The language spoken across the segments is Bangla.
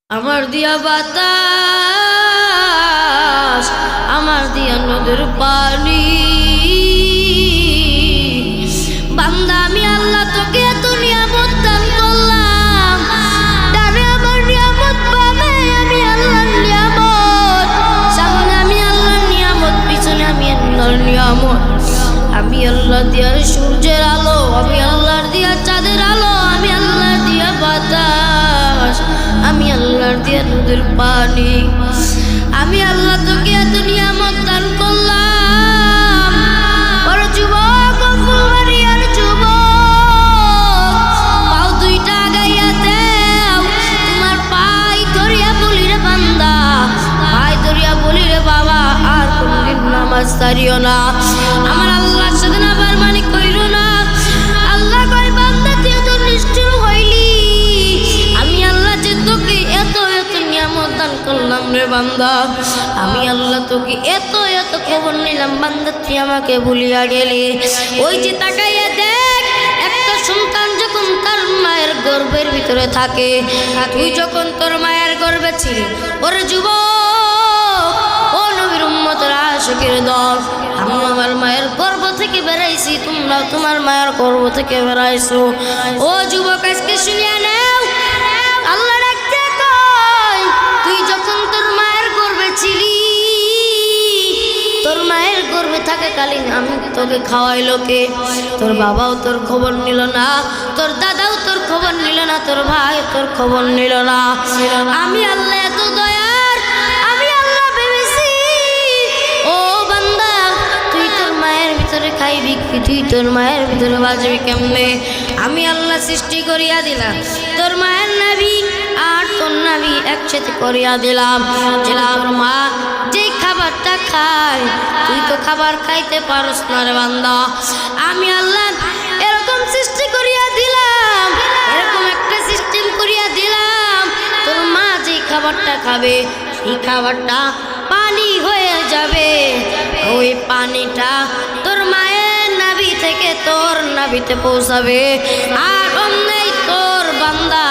আমার দিয়া বাতাস, আমার দিয়া নদীর পানি। বান্দা আমি আল্লাহ তোকে এত নিয়ামত দান করলাম, ডানে আমার নিয়ামত, বামে আমি আল্লাহর নিয়ামত, সামনে আমি আল্লাহর নিয়ামত, পিছনে আমি আল্লাহর নিয়ামত। আমি আল্লাহ দিয়া সূর্যের আলো, আমি আল্লাহর দিয়া চাঁদের আলো, আমি আল্লাহর দিয়া বাতাস, আমি আল্লাহর দিয়া নদীর পানি। আমি আল্লাহ তোকে এত নিয়ামত দান করলাম। ওর যুবক, ফুলবাড়িয়ার যুবক, পাও দুইটা গাইয়া দেও, তোমার পাই ধরিয়া বলি রে বান্দা, পাই ধরিয়া বলি রে বাবা, আর কোনদিন নামাজ ছাড়িও না, আমার আল্লাহর সাথে না বারমানি কইরো না। আল্লাহ কয় বান্দা তুই তো নিষ্ঠুর হইলি, আমি আল্লাহ যে তোকে এত এত নিয়ামত দান করলাম রে বান্দা, আমি আল্লাহ তোকে এত এত খবর নিলাম, বান্দা তুই আমাকে ভুলিয়া গেলি। ওই যে তাকাইয়া দেখ, একটা সন্তান যখন তার মায়ের গর্ভের ভিতরে থাকে, তুই যখন তোর মায়ের গর্ভে ছিলি, ওরে যুবক, ও নবীর উম্মতের আশিকের দল, আমি আমার মায়ের গর্ভ থেকে বেরাইছি, তোমরা তোমার মায়ের গর্ভ থেকে বেরাইছো। ও যুবক, আজকে শুনিয়া নাও, আল্লাহ ডাকতে কয়, তুই যখন তোর মায়ের গর্ভে ছিলি, তোর মায়ের গর্ভে থাকাকালীন আমি তোকে খাওয়াইলো কে? তোর বাবাও তোর খবর নিল না, তোর দাদাও তোর খবর নিল না, তোর ভাই তোর খবর নিল না। আমি আল্লাহ এত দয়ার, আমি আল্লাহ ভেবেছি ও বান্দা তুই তোর মায়ের ভিতরে খাইবি কি, তুই তোর মায়ের ভিতরে বাঁচবি কেমনে? আমি আল্লাহ সৃষ্টি করিয়া দিলাম তোর মায়ের নাভি আর তোর নাভি একসাথে করিয়া দিলাম, তোর মা যে খাবারটা খায় তুই তো খাবার খাইতে পারস না রে বান্দা। আমি আল্লাহ এরকম সৃষ্টি করিয়া দিলাম, এরকম একটা সিস্টেম করিয়া দিলাম, তোর মা যে খাবারটা খাবে সেই খাবারটা পানি হয়ে যাবে, ওই পানিটা তোর মায়ের নাভি থেকে তোর নাভিতে পৌঁছাবে। আর অন্যই তোর বান্দা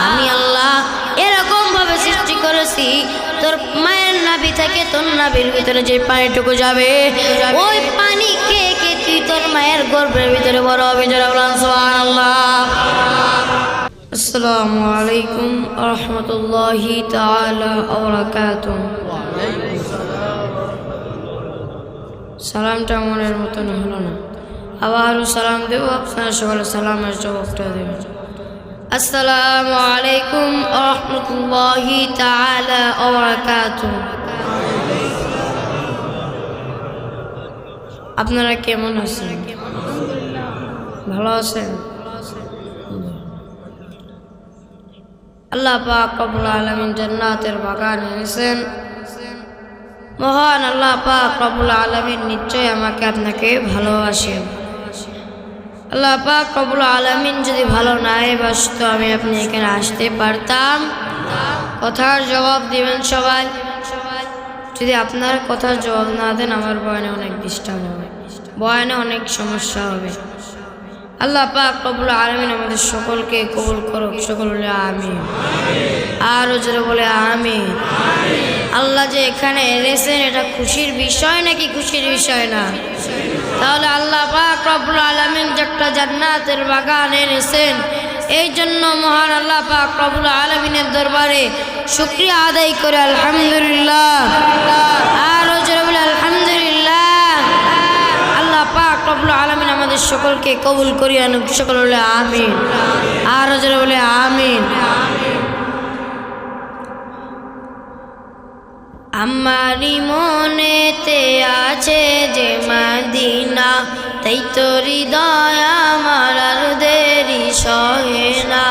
আমি আল্লাহ এরকম ভাবে সৃষ্টি করেছি, তোর মায়ের নাভি থেকে তোর নাভির ভিতরে যে পানিটুকু যাবে, ওই পানি খেয়ে খেয়ে তুই তোর মায়ের গর্ভের ভিতরে বড় হবে। যারা বলেন সুবহানাল্লাহ। আসসালামু আলাইকুম ওয়া রাহমাতুল্লাহি তাআলা ওয়া বারাকাতুহু। সালামটা মনের মতন হলো না, আবারও সালাম দেব, আপনার সকলে সালামের জবাবটা দেবেন। আসসালামু আলাইকুম ওয়া রাহমাতুল্লাহি তাআলা ওয়া বারাকাতুহু। আপনারা কেমন আছেন? ভালো আছেন? আল্লাহ পাক রব্বুল আলামিন জান্নাতের বাগান এনেছেন। মহান আল্লাহ পাক রব্বুল আলামিন নিশ্চয় আমাকে আপনাকে ভালোবাসেন। আল্লাহ পাক রব্বুল আলামিন যদি ভালো নাই বাসতো আমি আপনি এখানে আসতে পারতাম? কথার জবাব দিবেন সবাই। যদি আপনার কথার জবাব না দেন আমার বয়ানে অনেক ডিস্টার্ব হবে, বয়ানে অনেক সমস্যা হবে। আল্লাহ পাক রব্বুল আলামিন আমাদের সকলকে কবুল করুক, সকল বলে আমিন, আরো জোরে বলে আমিন। আল্লাহ যে এখানে এনেছেন এটা খুশির বিষয় নাকি খুশির বিষয় না? তাহলে আল্লাহ পাক রব্বুল আলামিন একটা জান্নাতের বাগান এনেছেন, এই জন্য মহান আল্লাহ পাক রব্বুল আলামিনের দরবারে শুকরিয়া আদায় করে আলহামদুলিল্লাহ, আরো জোরে বলে আলহামদুলিল্লাহ। আল্লাহ পাক রব্বুল আলামিন আমাদের সকলকে কবুল করিয়া আনুক, সকল বলে আমিন, আরো জোরে বলে আমিন। আমারি মনেতে আছে যে মদিনা, তাই তো হৃদয় আমার আর দেরি সহে না।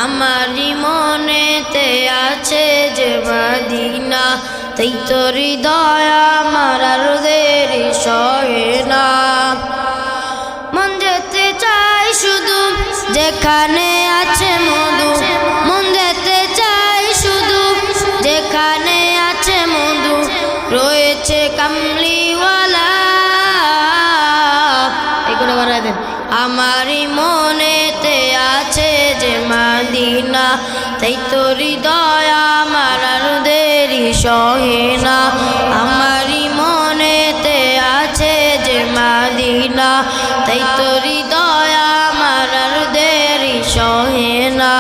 আমারি মনেতে আছে যে মদিনা, তাই তো হৃদয় আমার আর দেরি সহে না। মন যেতে চাই শুধু যেখানে আছে মধু, মন যেতে চাই শুধু যেখানে আছে মধু, রয়েছে কামলিওয়ালা। এগুলো বাড়াই দেন। আমারই মনেতে আছে যে মদিনা, তাই তো হৃদয় সহে না আমারি মনেতে আছে যে মদিনা তাই তো হৃদয় আমার আর দেরি সহে না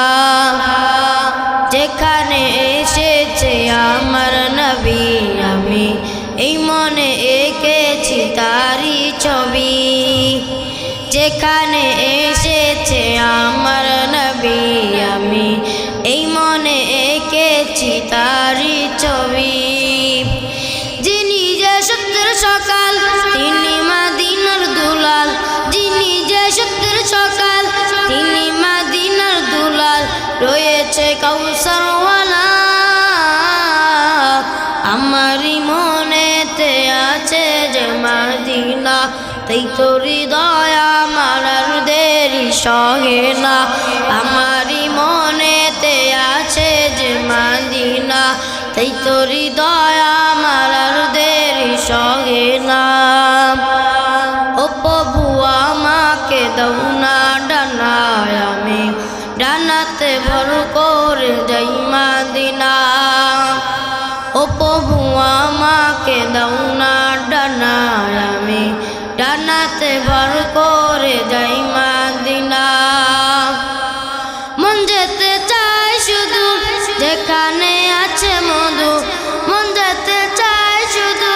যেখানে এসেছে আমার নবী আমি এই মনে এঁকেছি তারি ছবি যেখানে এসেছে আমার নবী আমি এই মনে এঁকেছি তারি ছবি যিনি যে সত্যের সকাল তিনি মদিনার দুলাল যিনি যে সত্যের সকাল তিনি মদিনার দুলাল রয়েছে কাউসারওয়ালা আমারি মনেতে আছে যে মদিনা তাই তো হৃদয় আমার আর দেরি সহে না আমারি মনেতে আছে যে মদিনা তাই তো হৃদয় আমার আর দেরি সহে না ও প্রভু আমাকে দাও না ডানায় আমি ডানাতে ভর করে যাই মদিনা ও প্রভু আমাকে দাও না ডানায় আমি ডানাতে ভর করে যাই মদিনা মন যেতে চায় শুধু যেখানে আছে মধু মন যেতে চায় শুধু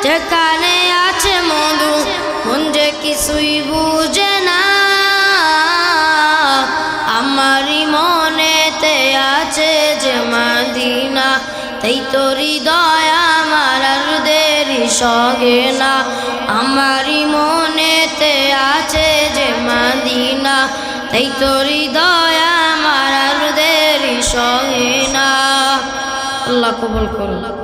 যেখানে আছে মধু মন যে কিছুই বুঝে না আমারি মনেতে আছে যে মদিনা তাই তো হৃদয় আমার আর দেরি সহে না আমারি মনেতে আছে যে মদিনা তাই তো হৃদয় আমার আর দেরি সহে না আল্লাহ কবুল করুন।